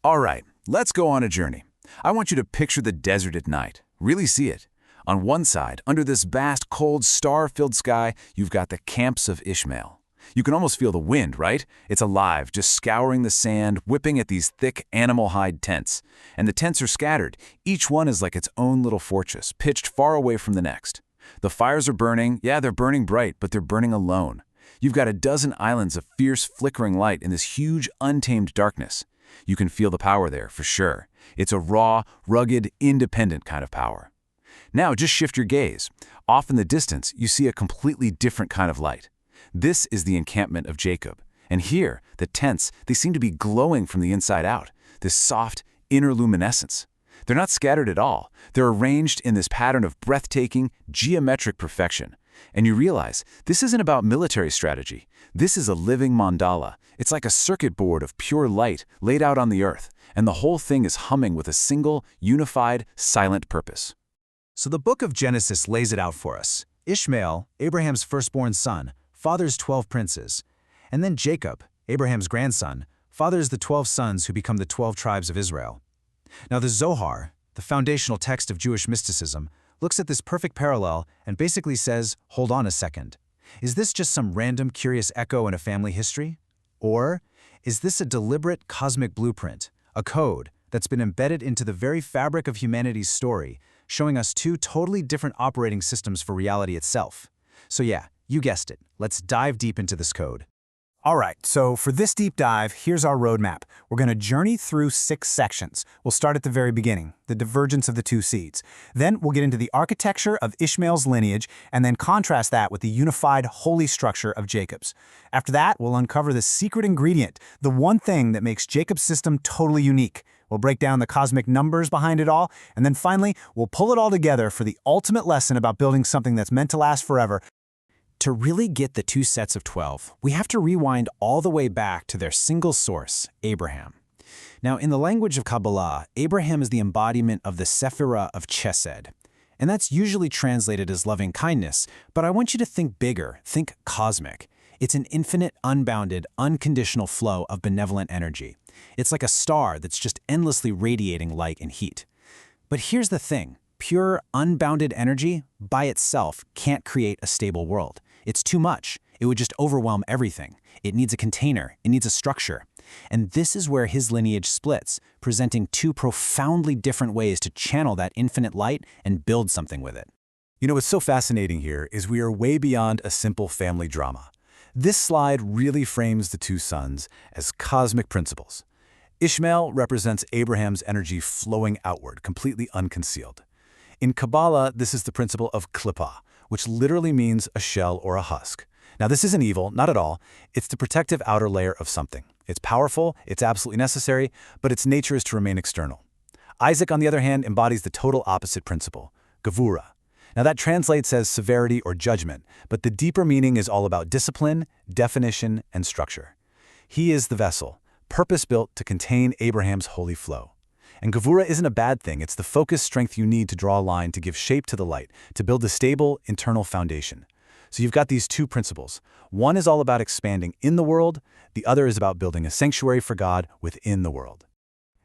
All right, let's go on a journey. I want you to picture the desert at night. Really see it. On one side, under this vast, cold, star-filled sky, you've got the camps of Ishmael. You can almost feel the wind, right? It's alive, just scouring the sand, whipping at these thick animal hide tents. And the tents are scattered. Each one is like its own little fortress, pitched far away from the next. The fires are burning. Yeah, they're burning bright, but they're burning alone. You've got a dozen islands of fierce, flickering light in this huge, untamed darkness. You can feel the power there, for sure. It's a raw, rugged, independent kind of power. Now, just shift your gaze. Off in the distance, you see a completely different kind of light. This is the encampment of Jacob. And here, the tents, they seem to be glowing from the inside out, this soft, inner luminescence. They're not scattered at all. They're arranged in this pattern of breathtaking, geometric perfection. And you realize, this isn't about military strategy. This is a living mandala. It's like a circuit board of pure light laid out on the earth, and the whole thing is humming with a single, unified, silent purpose. So the book of Genesis lays it out for us. Ishmael, Abraham's firstborn son, fathers 12 princes. And then Jacob, Abraham's grandson, fathers the 12 sons who become the 12 tribes of Israel. Now the Zohar, the foundational text of Jewish mysticism, looks at this perfect parallel and basically says, hold on a second. Is this just some random curious echo in a family history? Or is this a deliberate cosmic blueprint, a code that's been embedded into the very fabric of humanity's story, showing us two totally different operating systems for reality itself? So yeah, you guessed it. Let's dive deep into this code. All right, so for this deep dive, here's our roadmap. We're going to journey through 6 sections. We'll start at the very beginning, the divergence of the 2 seeds. Then we'll get into the architecture of Ishmael's lineage, and then contrast that with the unified, holy structure of Jacob's. After that, we'll uncover the secret ingredient, the one thing that makes Jacob's system totally unique. We'll break down the cosmic numbers behind it all, and then finally, we'll pull it all together for the ultimate lesson about building something that's meant to last forever. To really get the 2 sets of 12, we have to rewind all the way back to their single source, Abraham. Now, in the language of Kabbalah, Abraham is the embodiment of the Sephirah of Chesed. And that's usually translated as loving kindness, but I want you to think bigger, think cosmic. It's an infinite, unbounded, unconditional flow of benevolent energy. It's like a star that's just endlessly radiating light and heat. But here's the thing. Pure, unbounded energy, by itself, can't create a stable world. It's too much. It would just overwhelm everything. It needs a container. It needs a structure. And this is where his lineage splits, presenting 2 profoundly different ways to channel that infinite light and build something with it. You know, what's so fascinating here is we are way beyond a simple family drama. This slide really frames the 2 sons as cosmic principles. Ishmael represents Abraham's energy flowing outward, completely unconcealed. In Kabbalah, this is the principle of klippah, which literally means a shell or a husk. Now, this isn't evil, not at all. It's the protective outer layer of something. It's powerful, it's absolutely necessary, but its nature is to remain external. Isaac, on the other hand, embodies the total opposite principle, gevura. Now, that translates as severity or judgment, but the deeper meaning is all about discipline, definition, and structure. He is the vessel, purpose-built to contain Abraham's holy flow. And gevura isn't a bad thing. It's the focused strength you need to draw a line, to give shape to the light, to build a stable, internal foundation. So you've got these 2 principles. One is all about expanding in the world. The other is about building a sanctuary for God within the world.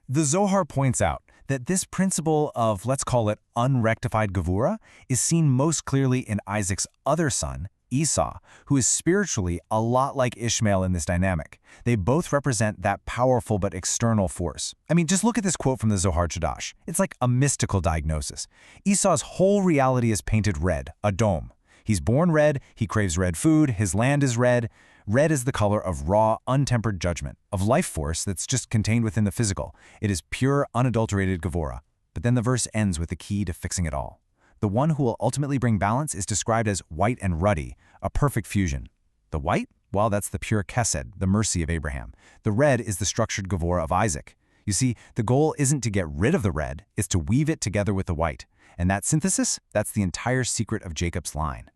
The Zohar points out that this principle of, let's call it, unrectified gevura is seen most clearly in Isaac's other son, Esau, who is spiritually a lot like Ishmael in this dynamic. They both represent that powerful but external force. I mean, just look at this quote from the Zohar Chadash. It's like a mystical diagnosis. Esau's whole reality is painted red, a dome. He's born red, he craves red food, his land is red. Red is the color of raw, untempered judgment, of life force that's just contained within the physical. It is pure, unadulterated gevura. But then the verse ends with the key to fixing it all. The one who will ultimately bring balance is described as white and ruddy, a perfect fusion. The white? Well, that's the pure chesed, the mercy of Abraham. The red is the structured gevura of Isaac. You see, the goal isn't to get rid of the red, it's to weave it together with the white. And that synthesis, that's the entire secret of Jacob's line.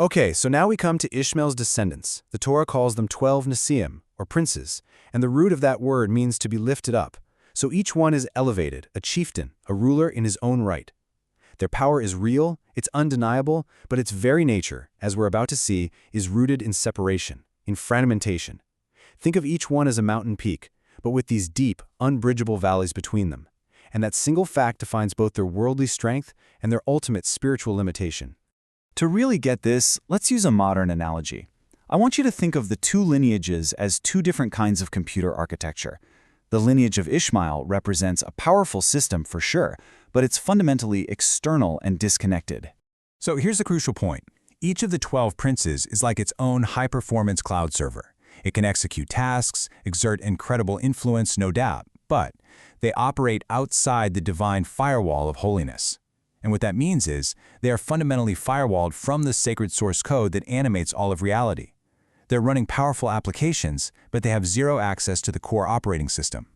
Okay, so now we come to Ishmael's descendants. The Torah calls them 12 Nisim, or princes, and the root of that word means to be lifted up. So each one is elevated, a chieftain, a ruler in his own right. Their power is real, it's undeniable, but its very nature, as we're about to see, is rooted in separation, in fragmentation. Think of each one as a mountain peak, but with these deep, unbridgeable valleys between them. And that single fact defines both their worldly strength and their ultimate spiritual limitation. To really get this, let's use a modern analogy. I want you to think of the two lineages as two different kinds of computer architecture. The lineage of Ishmael represents a powerful system for sure, but it's fundamentally external and disconnected. So here's the crucial point. Each of the 12 princes is like its own high-performance cloud server. It can execute tasks, exert incredible influence, no doubt, but they operate outside the divine firewall of holiness. And what that means is they are fundamentally firewalled from the sacred source code that animates all of reality. They're running powerful applications, but they have zero access to the core operating system.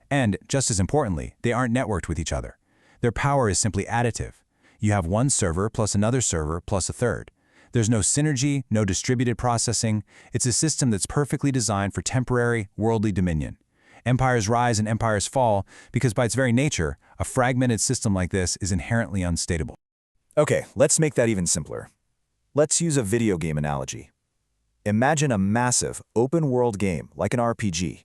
And, just as importantly, they aren't networked with each other. Their power is simply additive. You have one server plus another server plus a third. There's no synergy, no distributed processing. It's a system that's perfectly designed for temporary, worldly dominion. Empires rise and empires fall because by its very nature, a fragmented system like this is inherently unstable. Okay, let's make that even simpler. Let's use a video game analogy. Imagine a massive, open-world game like an RPG.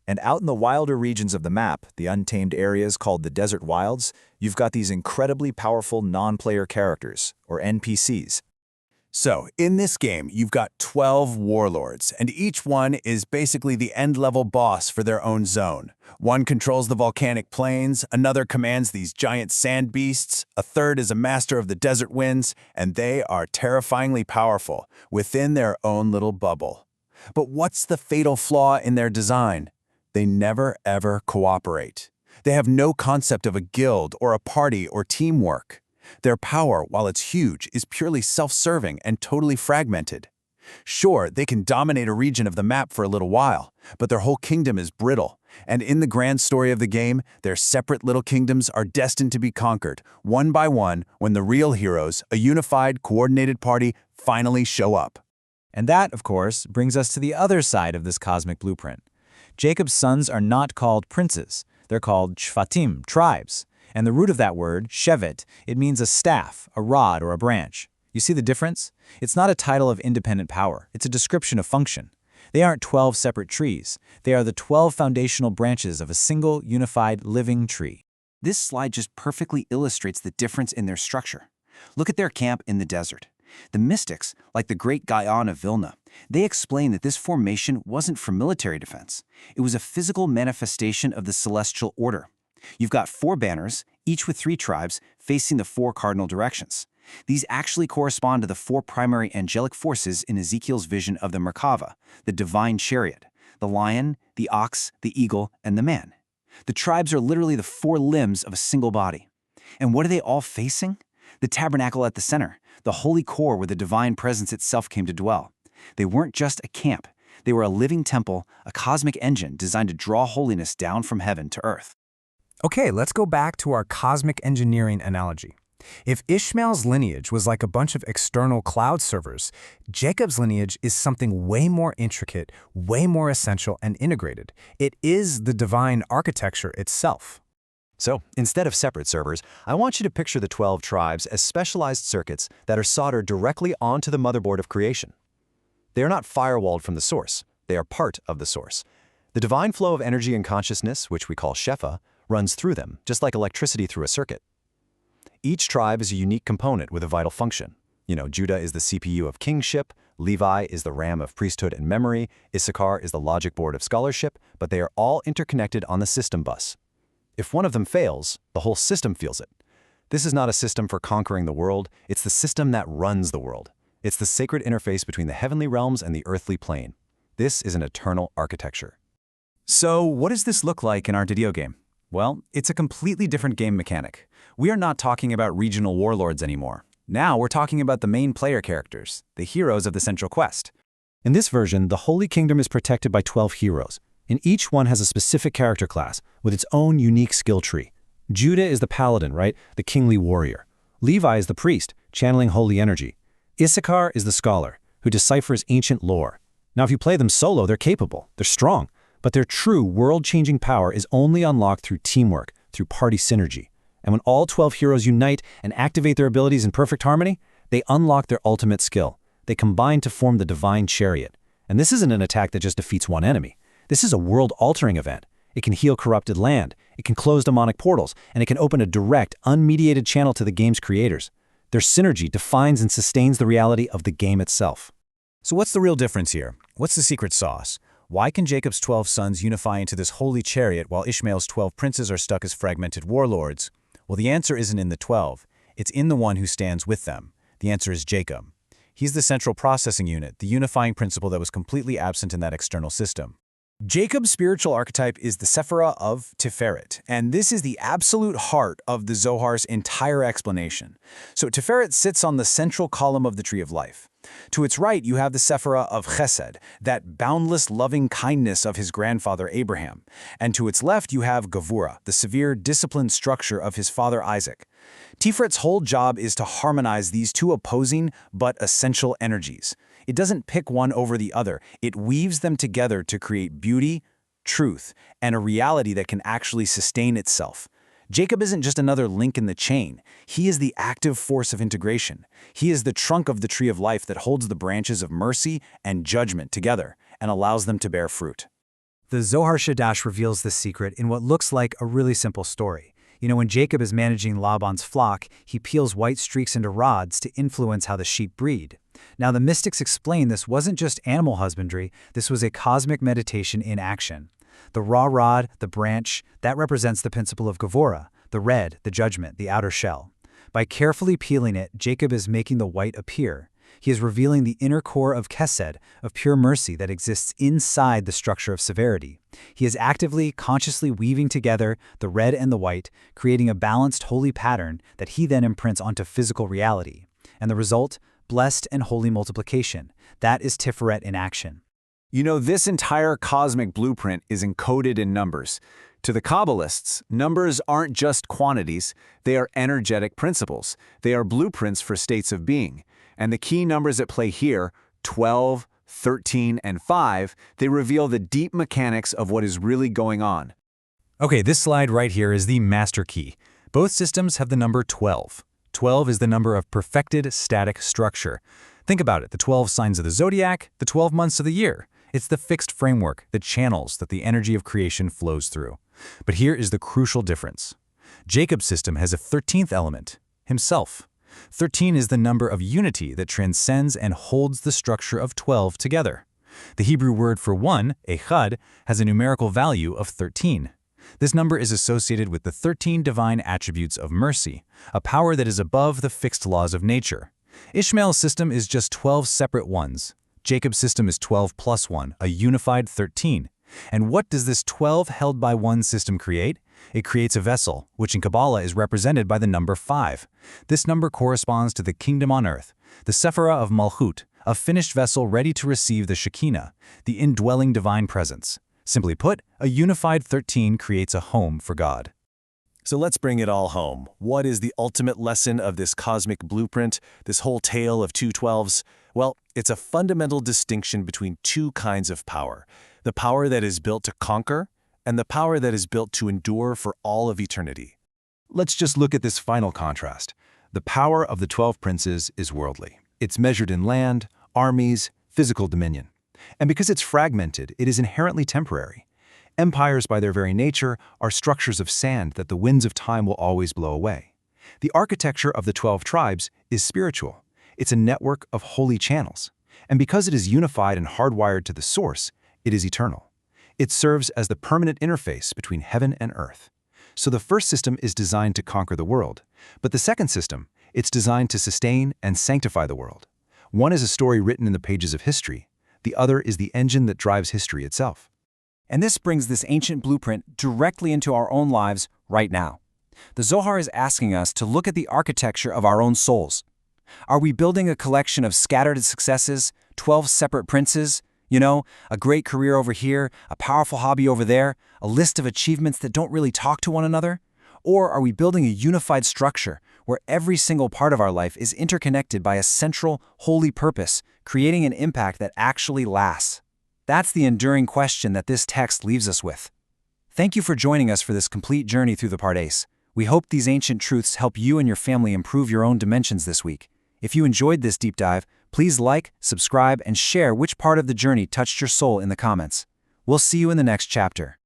And out in the wilder regions of the map, the untamed areas called the desert wilds, you've got these incredibly powerful non-player characters, or NPCs. So, in this game, you've got 12 warlords, and each one is basically the end-level boss for their own zone. One controls the volcanic plains, another commands these giant sand beasts, a third is a master of the desert winds, and they are terrifyingly powerful within their own little bubble. But what's the fatal flaw in their design? They never ever cooperate. They have no concept of a guild or a party or teamwork. Their power, while it's huge, is purely self-serving and totally fragmented. Sure, they can dominate a region of the map for a little while, but their whole kingdom is brittle, and in the grand story of the game, their separate little kingdoms are destined to be conquered, one by one, when the real heroes, a unified, coordinated party, finally show up. And that, of course, brings us to the other side of this cosmic blueprint. Jacob's sons are not called princes. They're called shvatim, tribes. And the root of that word, shevet, it means a staff, a rod, or a branch. You see the difference? It's not a title of independent power. It's a description of function. They aren't 12 separate trees. They are the 12 foundational branches of a single, unified, living tree. This slide just perfectly illustrates the difference in their structure. Look at their camp in the desert. The mystics, like the great Gaon of Vilna, they explain that this formation wasn't for military defense. It was a physical manifestation of the celestial order. You've got 4 banners, each with 3 tribes, facing the 4 cardinal directions. These actually correspond to the 4 primary angelic forces in Ezekiel's vision of the Merkava, the divine chariot, the lion, the ox, the eagle, and the man. The tribes are literally the 4 limbs of a single body. And what are they all facing? The tabernacle at the center, the holy core where the divine presence itself came to dwell. They weren't just a camp. They were a living temple, a cosmic engine designed to draw holiness down from heaven to earth. Okay, let's go back to our cosmic engineering analogy. If Ishmael's lineage was like a bunch of external cloud servers, Jacob's lineage is something way more intricate, way more essential and integrated. It is the divine architecture itself. So, instead of separate servers, I want you to picture the 12 tribes as specialized circuits that are soldered directly onto the motherboard of creation. They are not firewalled from the source. They are part of the source. The divine flow of energy and consciousness, which we call Shefa, runs through them, just like electricity through a circuit. Each tribe is a unique component with a vital function. Judah is the CPU of kingship, Levi is the RAM of priesthood and memory, Issachar is the logic board of scholarship, but they are all interconnected on the system bus. If one of them fails, the whole system feels it. This is not a system for conquering the world, it's the system that runs the world. It's the sacred interface between the heavenly realms and the earthly plane. This is an eternal architecture. So, what does this look like in our video game? Well, it's a completely different game mechanic. We are not talking about regional warlords anymore. Now we're talking about the main player characters, the heroes of the central quest. In this version, the Holy Kingdom is protected by 12 heroes, and each one has a specific character class with its own unique skill tree. Judah is the paladin, right? The kingly warrior. Levi is the priest, channeling holy energy. Issachar is the scholar, who deciphers ancient lore. Now, if you play them solo, they're capable, they're strong, but their true world-changing power is only unlocked through teamwork, through party synergy. And when all 12 heroes unite and activate their abilities in perfect harmony, they unlock their ultimate skill. They combine to form the divine chariot. And this isn't an attack that just defeats one enemy. This is a world-altering event. It can heal corrupted land, it can close demonic portals, and it can open a direct, unmediated channel to the game's creators. Their synergy defines and sustains the reality of the game itself. So what's the real difference here? What's the secret sauce? Why can Jacob's 12 sons unify into this holy chariot while Ishmael's 12 princes are stuck as fragmented warlords? Well, the answer isn't in the 12. It's in the one who stands with them. The answer is Jacob. He's the central processing unit, the unifying principle that was completely absent in that external system. Jacob's spiritual archetype is the Sephirah of Tiferet, and this is the absolute heart of the Zohar's entire explanation. So Tiferet sits on the central column of the Tree of Life. To its right, you have the Sephirah of Chesed, that boundless loving kindness of his grandfather Abraham. And to its left, you have Gevurah, the severe, disciplined structure of his father Isaac. Tiferet's whole job is to harmonize these two opposing but essential energies. It doesn't pick one over the other. It weaves them together to create beauty, truth, and a reality that can actually sustain itself. Jacob isn't just another link in the chain. He is the active force of integration. He is the trunk of the tree of life that holds the branches of mercy and judgment together and allows them to bear fruit. The Zohar Shadash reveals this secret in what looks like a really simple story. When Jacob is managing Laban's flock, he peels white streaks into rods to influence how the sheep breed. Now, the mystics explain this wasn't just animal husbandry, this was a cosmic meditation in action. The raw rod, the branch, that represents the principle of Gevurah, the red, the judgment, the outer shell. By carefully peeling it, Jacob is making the white appear. He is revealing the inner core of Chesed, of pure mercy that exists inside the structure of severity. He is actively, consciously weaving together the red and the white, creating a balanced, holy pattern that he then imprints onto physical reality. And the result? Blessed and holy multiplication. That is Tiferet in action. This entire cosmic blueprint is encoded in numbers. To the Kabbalists, numbers aren't just quantities, they are energetic principles. They are blueprints for states of being. And the key numbers at play here, 12, 13, and 5, they reveal the deep mechanics of what is really going on. Okay, this slide right here is the master key. Both systems have the number 12. 12 is the number of perfected static structure. Think about it, the 12 signs of the zodiac, the 12 months of the year. It's the fixed framework, the channels that the energy of creation flows through. But here is the crucial difference. Jacob's system has a 13th element, himself. 13 is the number of unity that transcends and holds the structure of 12 together. The Hebrew word for one, echad, has a numerical value of 13. This number is associated with the 13 divine attributes of mercy, a power that is above the fixed laws of nature. Ishmael's system is just 12 separate ones. Jacob's system is 12 plus 1, a unified 13. And what does this 12 held by one system create? It creates a vessel, which in Kabbalah is represented by the number 5. This number corresponds to the kingdom on earth, the Sephirah of Malchut, a finished vessel ready to receive the Shekinah, the indwelling divine presence. Simply put, a unified 13 creates a home for God. So let's bring it all home. What is the ultimate lesson of this cosmic blueprint, this whole tale of two 12s? Well, it's a fundamental distinction between two kinds of power. The power that is built to conquer, and the power that is built to endure for all of eternity. Let's just look at this final contrast. The power of the 12 princes is worldly. It's measured in land, armies, physical dominion. And because it's fragmented, it is inherently temporary. Empires, by their very nature, are structures of sand that the winds of time will always blow away. The architecture of the 12 tribes is spiritual. It's a network of holy channels. And because it is unified and hardwired to the source, it is eternal. It serves as the permanent interface between heaven and earth. So the first system is designed to conquer the world, but the second system, it's designed to sustain and sanctify the world. One is a story written in the pages of history. The other is the engine that drives history itself. And this brings this ancient blueprint directly into our own lives right now. The Zohar is asking us to look at the architecture of our own souls. Are we building a collection of scattered successes, 12 separate princes? A great career over here, a powerful hobby over there, a list of achievements that don't really talk to one another? Or are we building a unified structure where every single part of our life is interconnected by a central, holy purpose, creating an impact that actually lasts? That's the enduring question that this text leaves us with. Thank you for joining us for this complete journey through the Pardes. We hope these ancient truths help you and your family improve your own dimensions this week. If you enjoyed this deep dive, please like, subscribe, and share which part of the journey touched your soul in the comments. We'll see you in the next chapter.